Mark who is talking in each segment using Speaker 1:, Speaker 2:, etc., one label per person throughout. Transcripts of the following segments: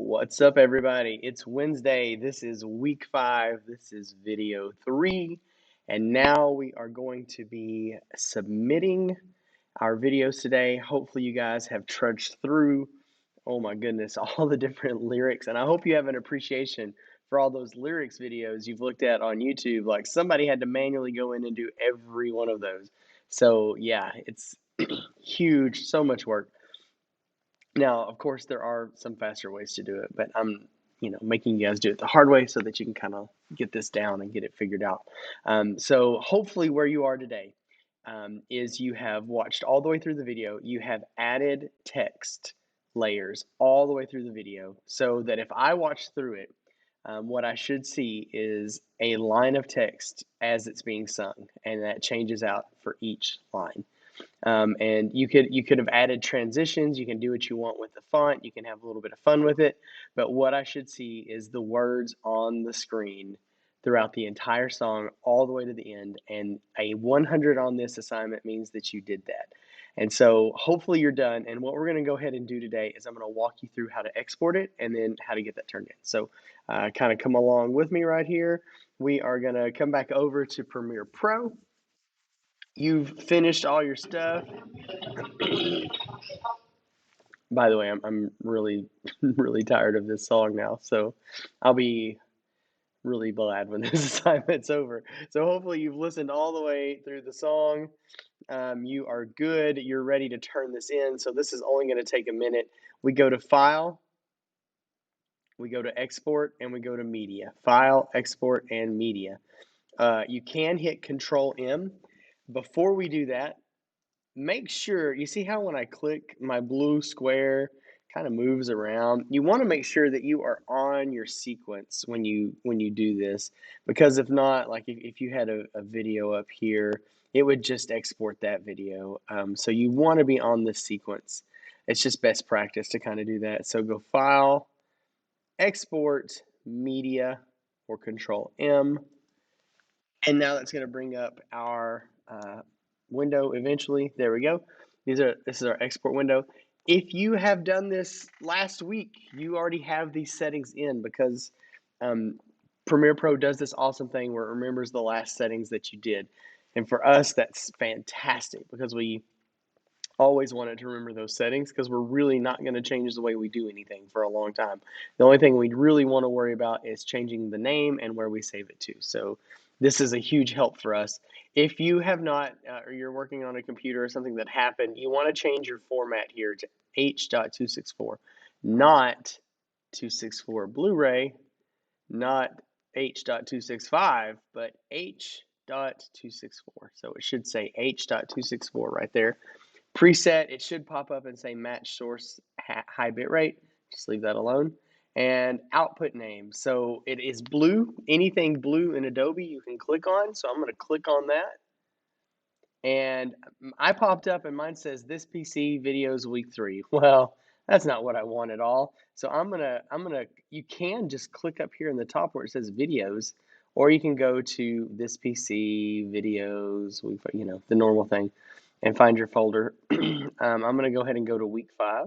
Speaker 1: What's up, everybody? It's Wednesday. This is week 5. This is video 3. And now we are going to be submitting our videos today. Hopefully, you guys have trudged through, oh my goodness, all the different lyrics. And I hope you have an appreciation for all those lyrics videos you've looked at on YouTube. Like somebody had to manually go in and do every one of those. So, yeah, it's huge, so much work. Now, of course, there are some faster ways to do it, but I'm, making you guys do it the hard way so that you can kind of get this down and get it figured out. So hopefully, where you are today is you have watched all the way through the video. You have added text layers all the way through the video, so that if I watch through it, what I should see is a line of text as it's being sung, and that changes out for each line. And you could have added transitions. You can do what you want with the font. You can have a little bit of fun with it. But what I should see is the words on the screen throughout the entire song, all the way to the end. And a 100 on this assignment means that you did that. And so hopefully you're done. And what we're going to go ahead and do today is I'm going to walk you through how to export it and then how to get that turned in. So kind of come along with me right here. We are going to come back over to Premiere Pro. You've finished all your stuff. By the way, I'm really really tired of this song now, so I'll be really glad when this assignment's over. So hopefully you've listened all the way through the song. You are good. You're ready to turn this in. So this is only going to take a minute. We go to File, we go to Export, and we go to Media. File, Export, and Media. You can hit Control M. Before we do that, make sure you see how when I click my blue square kind of moves around. You want to make sure that you are on your sequence when you do this, because if not, like if you had a video up here, it would just export that video. So you want to be on this sequence. It's just best practice to kind of do that. So go File, Export, Media, or Control M. And now that's going to bring up our window eventually. There we go. This is our export window. If you have done this last week, you already have these settings in, because Premiere Pro does this awesome thing where it remembers the last settings that you did. And for us, that's fantastic, because we always wanted to remember those settings, because we're really not going to change the way we do anything for a long time. The only thing we really want to worry about is changing the name and where we save it to. So this is a huge help for us. If you have not, or you're working on a computer or something that happened, you want to change your format here to H.264, not 264 Blu-ray, not H.265, but H.264. So it should say H.264 right there. Preset, it should pop up and say match source high bitrate. Just leave that alone. And output name. So it is blue. Anything blue in Adobe you can click on. So I'm going to click on that. And I popped up and mine says this PC videos week 3. Well, that's not what I want at all. So you can just click up here in the top where it says videos, or you can go to this PC videos, the normal thing, and find your folder. I'm going to go ahead and go to week 5.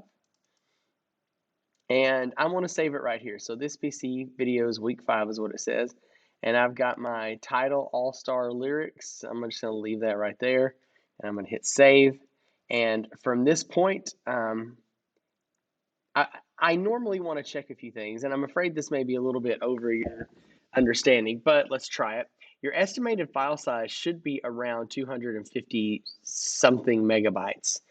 Speaker 1: And I want to save it right here. So this PC videos week 5 is what it says. And I've got my title, All-Star Lyrics. I'm just going to leave that right there. And I'm going to hit save. And from this point, I normally want to check a few things. And I'm afraid this may be a little bit over your understanding, but let's try it. Your estimated file size should be around 250 something megabytes,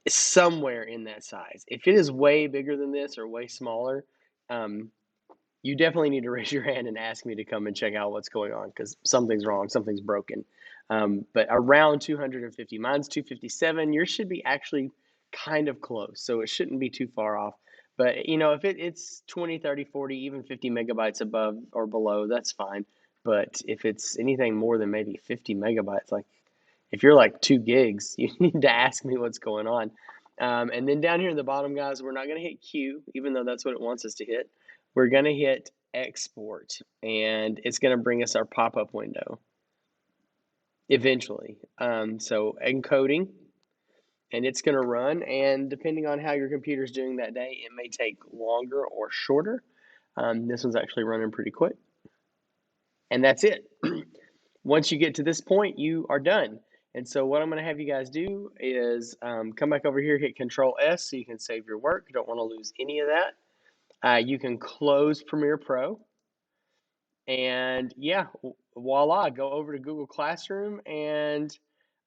Speaker 1: somewhere in that size. If it is way bigger than this or way smaller, you definitely need to raise your hand and ask me to come and check out what's going on, because something's wrong, something's broken. But around 250, mine's 257. Yours should be actually kind of close, so it shouldn't be too far off. But if it's 20, 30, 40, even 50 megabytes above or below, that's fine. But if it's anything more than maybe 50 megabytes, like if you're like 2 gigs, you need to ask me what's going on. And then down here in the bottom, guys, we're not going to hit Q, even though that's what it wants us to hit. We're going to hit export, and it's going to bring us our pop-up window eventually. So encoding, and it's going to run. And depending on how your computer's doing that day, it may take longer or shorter. This one's actually running pretty quick. And that's it. Once you get to this point, you are done. And so what I'm going to have you guys do is come back over here, hit Control S so you can save your work. You don't want to lose any of that. You can close Premiere Pro. And yeah, voila, go over to Google Classroom and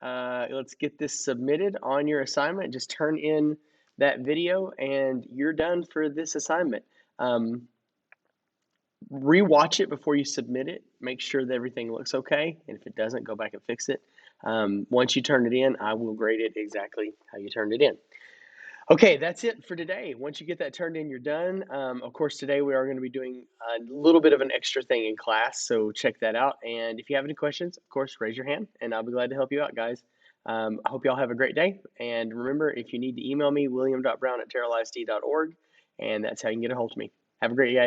Speaker 1: let's get this submitted on your assignment. Just turn in that video and you're done for this assignment. Rewatch it before you submit it. Make sure that everything looks okay. And if it doesn't, go back and fix it. Once you turn it in, I will grade it exactly how you turned it in. Okay, that's it for today. Once you get that turned in, you're done. Of course, today we are going to be doing a little bit of an extra thing in class, so check that out. And if you have any questions, of course, raise your hand, and I'll be glad to help you out, guys. I hope y'all have a great day. And remember, if you need to email me, william.brown@terrellisd.org, and that's how you can get a hold of me. Have a great day.